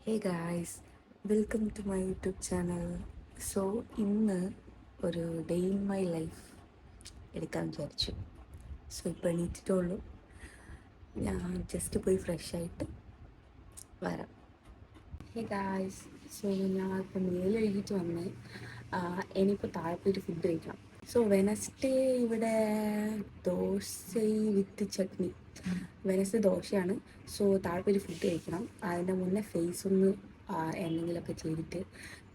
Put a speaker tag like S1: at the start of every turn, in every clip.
S1: Hey guys, welcome to my YouTube channel. So ഇന്ന് ഒരു day in my life എടുക്കാൻ വിചാരിച്ചു. സോ ഇപ്പോൾ എണീറ്റിട്ടുള്ളൂ. ഞാൻ ജസ്റ്റ് പോയി ഫ്രഷ് ആയിട്ട് വരാം. ഹേ ഗായ്സ്, സോ ഞാൻ ഇപ്പോൾ മേലെ എഴുതിയിട്ട് വന്ന് ഇനിയിപ്പോൾ താഴെ പോയിട്ട് ഫുഡ് കഴിക്കണം. സോ വെനസ്ഡേ ഇവിടെ ദോശ വിത്ത് ചട്നി. വെനസ്ഡേ ദോശയാണ്. സോ താഴെ പോയിട്ട് ഫുഡ് കഴിക്കണം. അതിൻ്റെ മുന്നേ ഫേസ് ഒന്ന് എന്തെങ്കിലുമൊക്കെ ചെയ്തിട്ട്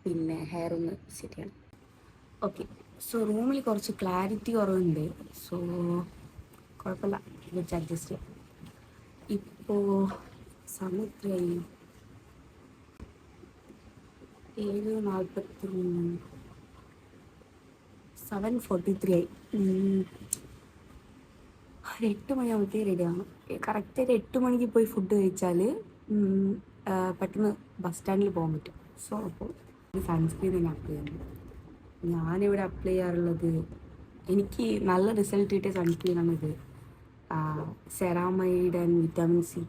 S1: പിന്നെ ഹെയർ ഒന്ന് സെറ്റ് ചെയ്യണം. ഓക്കെ, സോ റൂമിൽ കുറച്ച് ക്ലാരിറ്റി കുറവുണ്ട്. സോ കുഴപ്പമില്ല, വെച്ച് അഡ്ജസ്റ്റ് ചെയ്യാം. ഇപ്പോൾ സമയം എത്രയായി? 7:43, 7:43 ആയി. ഒരു 8 മണിയാകുമ്പോഴത്തേക്ക് റെഡിയാകണം. കറക്റ്റ് ഒരു 8 മണിക്ക് പോയി ഫുഡ് കഴിച്ചാൽ പെട്ടെന്ന് ബസ് സ്റ്റാൻഡിൽ പോകാൻ പറ്റും. സോ അപ്പോൾ സൺസ്ക്രീൻ തന്നെ അപ്ലൈ ചെയ്യണം. ഞാനിവിടെ അപ്ലൈ ചെയ്യാറുള്ളത്, എനിക്ക് നല്ല റിസൾട്ട് കിട്ടിയ സൺസ്ക്രീനാണ് ഇത്. Ceramide and vitamin C.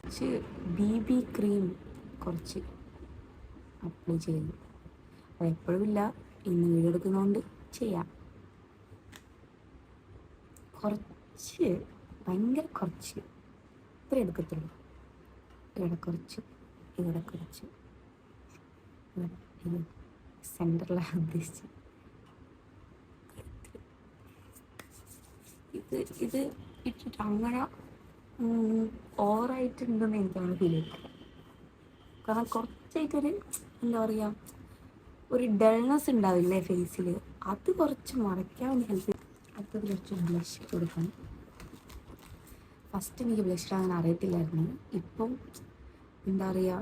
S1: കുറച്ച് BB ക്രീം കുറച്ച് അപ്ലൈ ചെയ്യുന്നു. അത് എപ്പോഴും ഇല്ല, ഇന്ന് വീഡിയോ എടുക്കുന്നതുകൊണ്ട് ചെയ്യാം. കുറച്ച്, ഭയങ്കര കുറച്ച്, ഇത്ര എടുക്കത്തുള്ളൂ. ഇവിടെ കുറച്ച്, ഇവിടെ കുറച്ച്, ഇത് സെൻറ്ററിലാണ് ഉദ്ദേശിച്ചത്. ഇത് ഇട്ടിട്ട് അങ്ങനെ ഓവറായിട്ടുണ്ടെന്ന് എനിക്കങ്ങനെ ഫീൽ ചെയ്തിട്ടില്ല. കാരണം കുറച്ചായിട്ടൊരു എന്താ പറയുക, ഒരു ഡൾനെസ് ഉണ്ടാവില്ലേ ഫേസിൽ, അത് കുറച്ച് മറയ്ക്കാൻ വേണ്ടി ഹെൽപ്പ് ചെയ്യും. അടുത്തത് കുറച്ച് ബ്ലഷ് കൊടുക്കണം. ഫസ്റ്റ് എനിക്ക് ബ്ലഷ് അങ്ങനെ അറിയത്തില്ലായിരുന്നു. ഇപ്പം എന്താ പറയുക,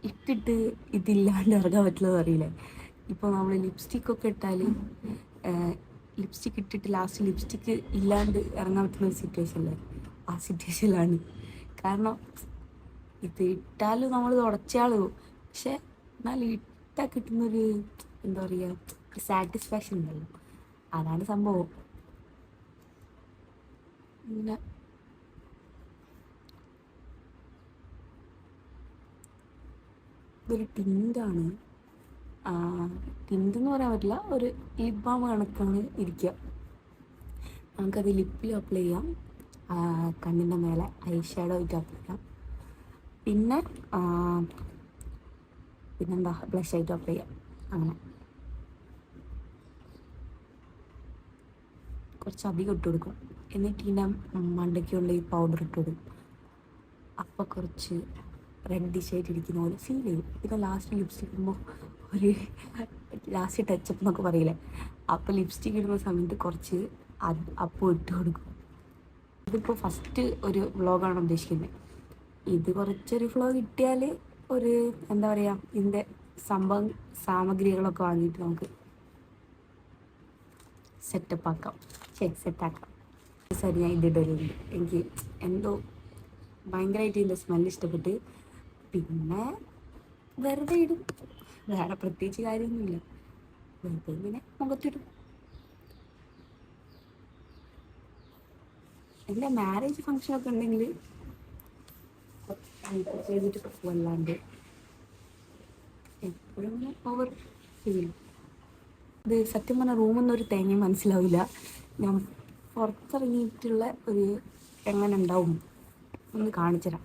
S1: ഇട്ടിട്ട് ഇതില്ലാണ്ട് ഇറങ്ങാൻ പറ്റുന്നത് അറിയില്ലേ. ഇപ്പോൾ നമ്മൾ ലിപ്സ്റ്റിക്കൊക്കെ ഇട്ടാൽ ലിപ്സ്റ്റിക്ക് ഇട്ടിട്ട് ലാസ്റ്റ് ലിപ്സ്റ്റിക്ക് ഇല്ലാണ്ട് ഇറങ്ങാൻ പറ്റുന്ന ഒരു സിറ്റുവേഷനല്ലേ, ആ സിറ്റുവേഷനിലാണ്. കാരണം ഇത് ഇട്ടാലും നമ്മൾ തുടച്ചാളും, പക്ഷെ എന്നാലും ഇട്ടാൽ കിട്ടുന്നൊരു എന്താ പറയുക സാറ്റിസ്ഫാക്ഷൻ ഉണ്ടല്ലോ, അതാണ് സംഭവം. പിന്നെ ഇതൊരു ടിൻ്റാണ്. ടിൻ്റെന്ന് പറയാൻ പറ്റില്ല, ഒരു ലിപ് ബാം കണക്കാണ് ഇരിക്കുക. നമുക്കത് ലിപ്പിൽ അപ്ലൈ ചെയ്യാം, കണ്ണിൻ്റെ മേലെ ഐ ഷാഡോ ആയിട്ട് അപ്ലൈ ചെയ്യാം. പിന്നെന്താ ബ്ലഷ് ആയിട്ട് അപ്ലൈ ചെയ്യാം. അങ്ങനെ കുറച്ചധികം ഇട്ട് കൊടുക്കും. എന്നിട്ട് ഇതിൻ്റെ മണ്ടയ്ക്ക് കൊണ്ട് ഈ പൗഡർ ഇട്ട് കൊടുക്കും. അപ്പോൾ കുറച്ച് റെഡിഷ് ആയിട്ട് ഇരിക്കുന്ന പോലെ ഫീൽ ചെയ്യും. പിന്നെ ലാസ്റ്റ് ലിപ്സ്റ്റിക് ഇടുമ്പോൾ ഒരു ലാസ്റ്റ് ടച്ചപ്പ് എന്നൊക്കെ പറയില്ലേ, അപ്പോൾ ലിപ്സ്റ്റിക് ഇടുന്ന സമയത്ത് കുറച്ച് അപ്പോൾ ഇട്ട് കൊടുക്കും. ഇതിപ്പോൾ ഫസ്റ്റ് ഒരു വ്ളോഗാണ് ഉദ്ദേശിക്കുന്നത്. ഇത് കുറച്ചൊരു ഫ്ലോ കിട്ടിയാൽ ഒരു എന്താ പറയുക, ഇതിൻ്റെ സാമഗ്രികളൊക്കെ വാങ്ങിയിട്ട് നമുക്ക് സെറ്റാക്കാം. ഞാൻ ഇതിടലുണ്ട്. എനിക്ക് എന്തോ ഭയങ്കരമായിട്ട് ഇതിൻ്റെ സ്മെല്ല് ഇഷ്ടപ്പെട്ട് പിന്നെ വെറുതെ ഇടും. വേറെ പ്രത്യേകിച്ച് കാര്യമൊന്നുമില്ല, വെറുതെ ഇങ്ങനെ മുഖത്തിടും. എൻ്റെ മാരേജ് ഫങ്ഷനൊക്കെ ഉണ്ടെങ്കിൽ ചെയ്തിട്ട് വല്ലാണ്ട് എപ്പോഴും ഓവർ ചെയ്യും. ഇത് സത്യം പറഞ്ഞാൽ റൂമൊന്നും ഒരു തേങ്ങയും മനസ്സിലാവില്ല. ഞാൻ പുറത്തിറങ്ങിയിട്ടുള്ള ഒരു എങ്ങനെ ഉണ്ടാവും ഒന്ന് കാണിച്ചു തരാം.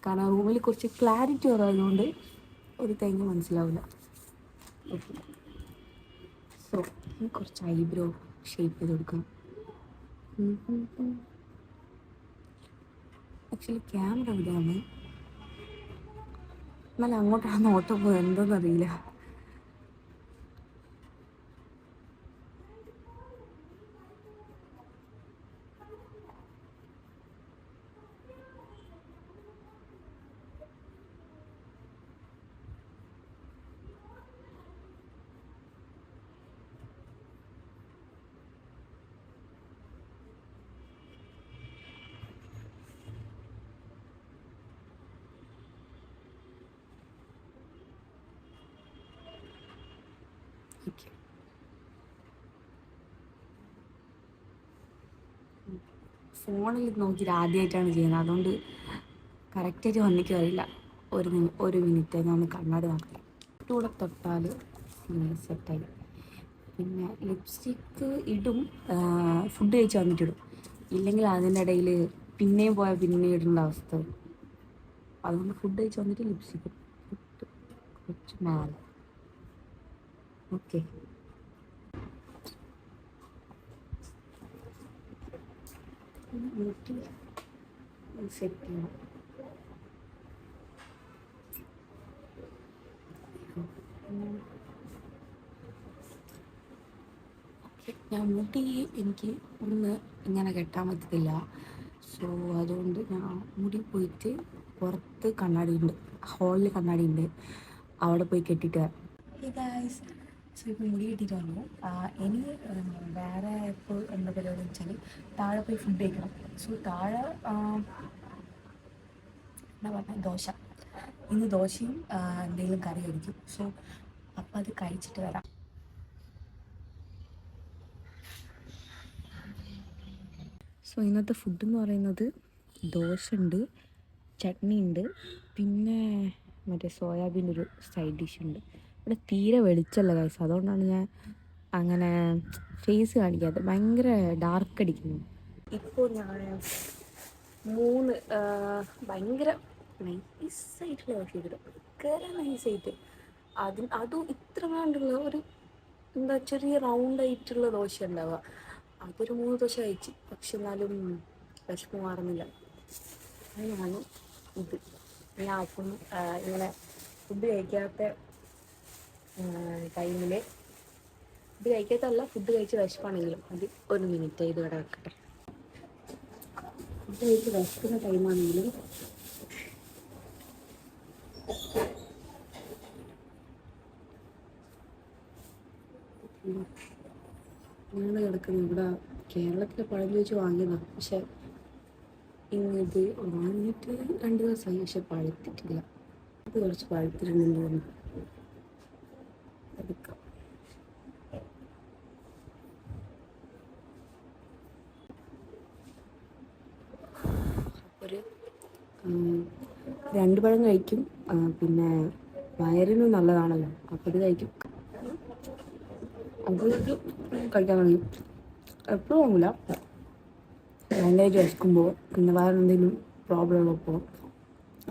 S1: കാരണം റൂമിൽ കുറച്ച് ക്ലാരിറ്റി കുറവായതുകൊണ്ട് ഒരു തേങ്ങ മനസ്സിലാവില്ല. ഓക്കെ, സോ കുറച്ച് ഐബ്രോ ഷേപ്പ് ചെയ്ത് കൊടുക്കണം. ആക്ച്വലി ക്യാമറ ഇതാണ്, എന്നാലും അങ്ങോട്ടാണ് നോട്ടം പോകുന്നത്, എന്താണെന്നറിയില്ല. ഓക്കെ. ഫോണിൽ നോക്കിയിട്ട് ആദ്യമായിട്ടാണ് ചെയ്യുന്നത്, അതുകൊണ്ട് കറക്റ്റായിട്ട് വന്നിക്ക് അറിയില്ല. ഒരു മിനിറ്റ് ഞാൻ കണ്ണാടി നോക്കാം. കൂടെ തൊട്ടാൽ സെറ്റായി. പിന്നെ ലിപ്സ്റ്റിക്ക് ഇടും, ഫുഡ് കഴിച്ച് വന്നിട്ടിടും. ഇല്ലെങ്കിൽ അതിൻ്റെ ഇടയിൽ പിന്നെയും പോയാൽ പിന്നെ ഇടേണ്ട അവസ്ഥ. അതുകൊണ്ട് ഫുഡ് കഴിച്ച് വന്നിട്ട് ലിപ്സ്റ്റിക്ക് കുറച്ച് മാറി. ഓക്കെ. സെറ്റ് ചെയ്യണം. ഞാൻ മുടി എനിക്ക് ഒന്ന് ഇങ്ങനെ കെട്ടാൻ പറ്റത്തില്ല. സോ അതുകൊണ്ട് ഞാൻ മുടി പോയിട്ട് പുറത്ത് കണ്ണാടിയുണ്ട്, ഹാളിൽ കണ്ണാടിയുണ്ട്, അവിടെ പോയി കെട്ടിയിട്ട് വരാം. സോ ഇപ്പോൾ മുടി കെട്ടിയിട്ട് വന്നു. ഇനി വേറെ ഇപ്പോൾ എന്താ പരിപാടി എന്ന് വെച്ചാൽ താഴെ പോയി ഫുഡ് കഴിക്കണം. സോ താഴെ എന്താ പറഞ്ഞാൽ ദോശ, ഇന്ന് ദോശയും എന്തെങ്കിലും കറി ആയിരിക്കും. സോ അപ്പം അത് കഴിച്ചിട്ട് വരാം. സോ ഇന്നത്തെ ഫുഡ് എന്ന് പറയുന്നത് ദോശ ഉണ്ട്, ചട്നി ഉണ്ട്, പിന്നെ മറ്റേ സോയാബീൻ്റെ ഒരു സൈഡ് ഡിഷ് ഉണ്ട്. ഇവിടെ തീരെ വെളിച്ചമല്ല ഗൈസ്, അതുകൊണ്ടാണ് ഞാൻ അങ്ങനെ ഫേസ് കാണിക്കാത്തത്. ഭയങ്കര ഡാർക്ക് അടിക്കുന്നു. ഇപ്പോൾ ഞാൻ 3 ഭയങ്കര നൈസായിട്ടുള്ള ദോശ ചെയ്തിട്ട്, ഭയങ്കര നൈസായിട്ട്. അതും ഇത്ര വേണ്ടുള്ള ഒരു എന്താ ചെറിയ റൗണ്ടായിട്ടുള്ള ദോശ ഉണ്ടാവുക, അതൊരു 3 ദോശ കഴിച്ച്. പക്ഷെ എന്നാലും വിശപ്പ് മാറുന്നില്ല. അങ്ങനെയാണ് ഇത്. ഞാൻ അപ്പം ഇങ്ങനെ ഫുഡ് കഴിക്കാത്ത ടൈമിൽ, ഫുഡ് കഴിക്കാത്തല്ല, ഫുഡ് കഴിച്ച് വിശപ്പാണെങ്കിലും അത് ഒരു മിനിറ്റ് ഇത് ഇവിടെ വെക്കട്ടെ. ഫുഡ് കഴിച്ച് വിശക്കുന്ന ടൈമാണെങ്കിലും ഇങ്ങനെ കിടക്കുന്നത്. ഇവിടെ കേരളത്തിലെ പഴം ചോദിച്ച് വാങ്ങിയതാണ്, പക്ഷെ ഇന്നിത് വാങ്ങിയിട്ട് 2 ദിവസമായി, പക്ഷെ പഴുത്തിട്ടില്ല. ഇത് കുറച്ച് പഴുത്തിട്ടുണ്ടെന്ന് തോന്നുന്നു. എടുക്കാം. ഒരു 2 പഴം കഴിക്കും, പിന്നെ വയറിനും നല്ലതാണല്ലോ, അപ്പോൾ ഇത് കഴിക്കും. അത് കഴിക്കാൻ തുടങ്ങി. എപ്പോഴും വാങ്ങില്ല, ഭയങ്കരമായിട്ട് വിശക്കുമ്പോൾ, പിന്നെ വേറെ എന്തെങ്കിലും പ്രോബ്ലം ഉള്ളപ്പോൾ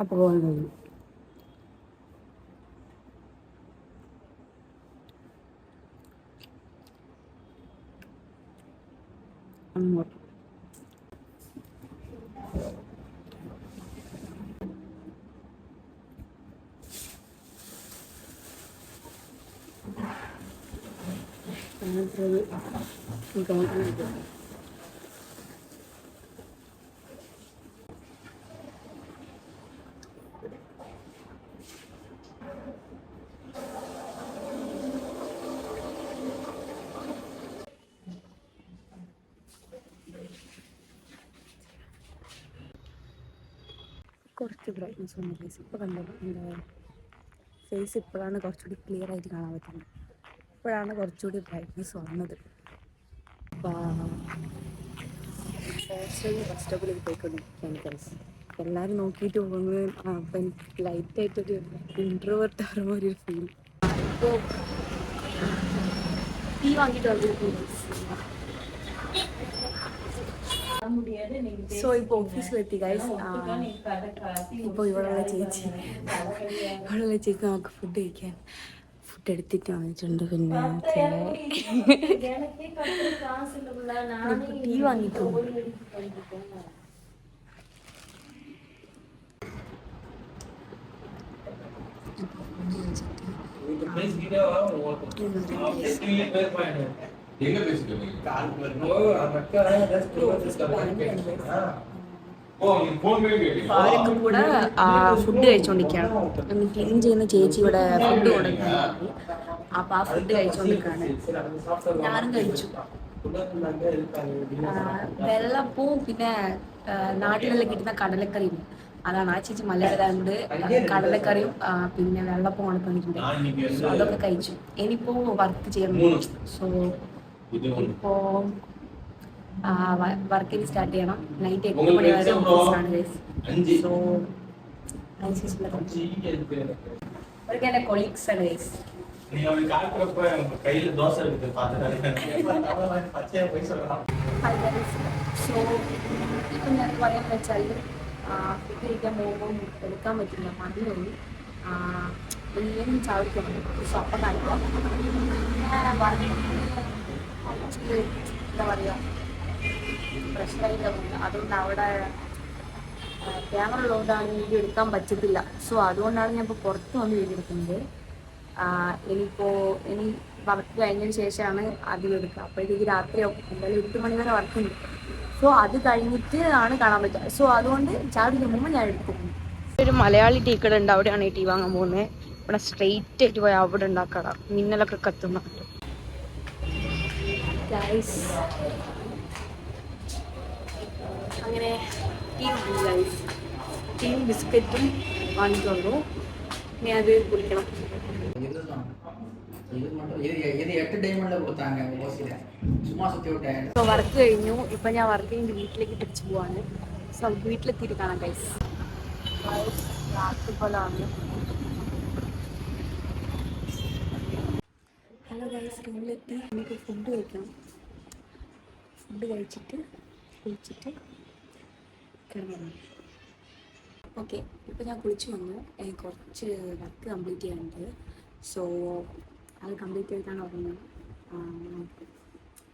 S1: അപ്പോൾ പോകാൻ കഴിയും. അങ്ങോട്ട് കുറച്ച് ബ്രൈറ്റ്നസ് വന്നു ഫേസ്. ഇപ്പോൾ കണ്ടത് എന്താ ഫേസ് ഇപ്പോഴാണ് കുറച്ചുകൂടി ക്ലിയർ ആയിട്ട് കാണാൻ പറ്റുന്നത്. ഇപ്പോഴാണ് കുറച്ചുകൂടി ബ്രൈറ്റ്നസ് വന്നത്. ഫസ്റ്റ് സ്റ്റോപ്പിലേക്ക് പോയിക്കൊണ്ടിരിക്കുകയാണ്. എല്ലാവരും നോക്കിയിട്ട് പോകുന്നത് അപ്പം എനിക്ക് ലൈറ്റായിട്ടൊരു ഇൻട്രോവേർട്ട് ആകുമ്പോൾ ഒരു ഫീൽ. ഇപ്പോൾ ടീ വാങ്ങിയിട്ട് വന്നിരിക്കുന്നു. സോ ഇപ്പോൾ ഓഫീസിലെത്തി ഗൈസ്. ഇപ്പോൾ ഇവിടെയുള്ള ചേച്ചി നമുക്ക് ഫുഡ് കഴിക്കാൻ ഫുഡ് എടുത്തിട്ട് വന്നിട്ടുണ്ട്. പിന്നെ ടീ വാങ്ങിയിട്ടുണ്ട്. അവരൊക്കെ കൂടെ ഫുഡ് കഴിച്ചോണ്ടിരിക്കുകയാണ്. ക്ലീൻ ചെയ്യുന്ന ചേച്ചി ഇവിടെ ഫുഡ് കൊടുക്കുന്നുണ്ട്. അപ്പൊ ആ ഫുഡ് കഴിച്ചോണ്ടിരിക്കുകയാണ്. ഞാനും കഴിച്ചു. വെള്ളപ്പവും പിന്നെ നാട്ടിലെല്ലാം കിട്ടുന്ന കടലക്കറിയും അതാണ് ആ ചേച്ചി മലയാളമായതുകൊണ്ട് കടലക്കറിയും പിന്നെ വെള്ളപ്പം കൊണ്ട് തന്നിട്ടുണ്ട്. സോ അതൊക്കെ കഴിച്ചു. ഇനിയിപ്പോൾ വർക്ക് ചെയ്യണം. സോ ഇപ്പോൾ വർക്കിന് സ്റ്റാർട്ട് ചെയ്യണം. നൈറ്റ് 8 മണി വരെ ഓഫീസാണ് ഗൈസ്. സോ അവർക്ക് എൻ്റെ കൊളീഗ്സ് ആണ് ഗൈസ്. സോ ഇപ്പം ഞാൻ പറയാൻ വെച്ചാൽ ഫുഡ് കഴിക്കാൻ പോകുമ്പോൾ എടുക്കാൻ പറ്റില്ല, മതിയുള്ളൂ. വലിയ ചാവിക്കണം. സോ അപ്പം കാണിക്കാം. എന്താ പറയുക, പ്രശ്നമില്ല. അതുകൊണ്ട് അവിടെ ക്യാമറ ഉള്ളതുകൊണ്ടാണ് വീഡിയോ എടുക്കാൻ പറ്റത്തില്ല. സോ അതുകൊണ്ടാണ് ഞാൻ ഇപ്പോൾ പുറത്ത് വന്ന് വീഡിയോ എടുക്കുന്നത്. ഇനി വർക്ക് കഴിഞ്ഞതിന് ശേഷമാണ് അധികം എടുക്കുക. അപ്പോഴത്തേക്ക് രാത്രിയാവും. എന്തായാലും 8 മണി വരെ വർക്കുണ്ട്. സോ അത് കഴിഞ്ഞിട്ട് ആണ് കാണാൻ പറ്റുക. സോ അതുകൊണ്ട് ചാടിക്ക് മുമ്പ് ഞാൻ എടുത്തിട്ടുണ്ട്. ഒരു മലയാളി ടീ കട ഉണ്ട്, അവിടെയാണ് ഈ ടീ വാങ്ങാൻ പോകുന്നത്. ഇവിടെ സ്ട്രെയിറ്റ് ആയിട്ട് പോയാൽ അവിടെ ഉണ്ടാക്കട മിന്നലൊക്കെ കത്തുന്നുണ്ട്. അങ്ങനെ ടീം ബിസ്ക്കറ്റും വാങ്ങിക്കൊണ്ടു. ഇനി അത് കുടിക്കണം. വർക്ക് കഴിഞ്ഞു. ഇപ്പൊ ഞാൻ വർക്ക് കഴിഞ്ഞ് വീട്ടിലേക്ക് തിരിച്ചു പോവാണ്. സോ വീട്ടിലെത്തിയിട്ട് കാണാം ഗൈസ്. പോലാണ്. ഹലോ ഗൈസ്, റൂമിലെത്തി. എനിക്ക് ഫുഡ് കഴിക്കണം. ഫുഡ് കഴിച്ചിട്ട് കുളിച്ചിട്ട് കിടന്നു. ഓക്കെ, ഇപ്പോൾ ഞാൻ കുളിച്ച് വന്നു. കുറച്ച് വർക്ക് കംപ്ലീറ്റ് ചെയ്യാനുണ്ട്. സോ അത് കംപ്ലീറ്റ് ചെയ്തിട്ടാണ് ഉറങ്ങുന്നത്.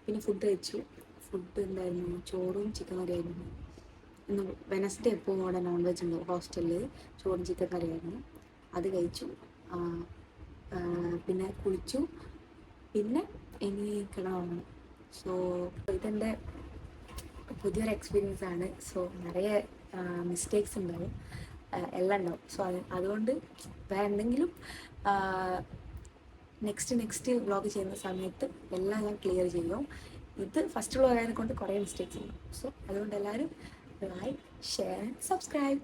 S1: പിന്നെ ഫുഡ് കഴിച്ചു. ഫുഡ് എന്തായിരുന്നു? ചോറും ചിക്കൻ കറിയായിരുന്നു. ഇന്ന് വെനസ്ഡേ എപ്പോഴും അവിടെ നോൺ വെജ് ഉണ്ട് ഹോസ്റ്റലിൽ. ചോറും ചിക്കൻ കറിയായിരുന്നു. അത് കഴിച്ചു. പിന്നെ കുളിച്ചു. പിന്നെ ഇനി കിടന്നുറങ്ങണം. സോ ഇതെൻ്റെ പുതിയൊരു എക്സ്പീരിയൻസ് ആണ്. സോ നിറയെ മിസ്റ്റേക്സ് ഉണ്ടാവും, എല്ലാം ഉണ്ടാവും. സോ അതുകൊണ്ട് വേറെ എന്തെങ്കിലും നെക്സ്റ്റ് വ്ളോഗ് ചെയ്യുന്ന സമയത്ത് എല്ലാം ഞാൻ ക്ലിയർ ചെയ്യും. ഇത് ഫസ്റ്റ് വ്ളോഗ് ആയതിനെ കൊണ്ട് കുറേ മിസ്റ്റേക്സ് ഉണ്ട്. സോ അതുകൊണ്ട് എല്ലാവരും like, share and subscribe.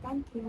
S1: Thank you.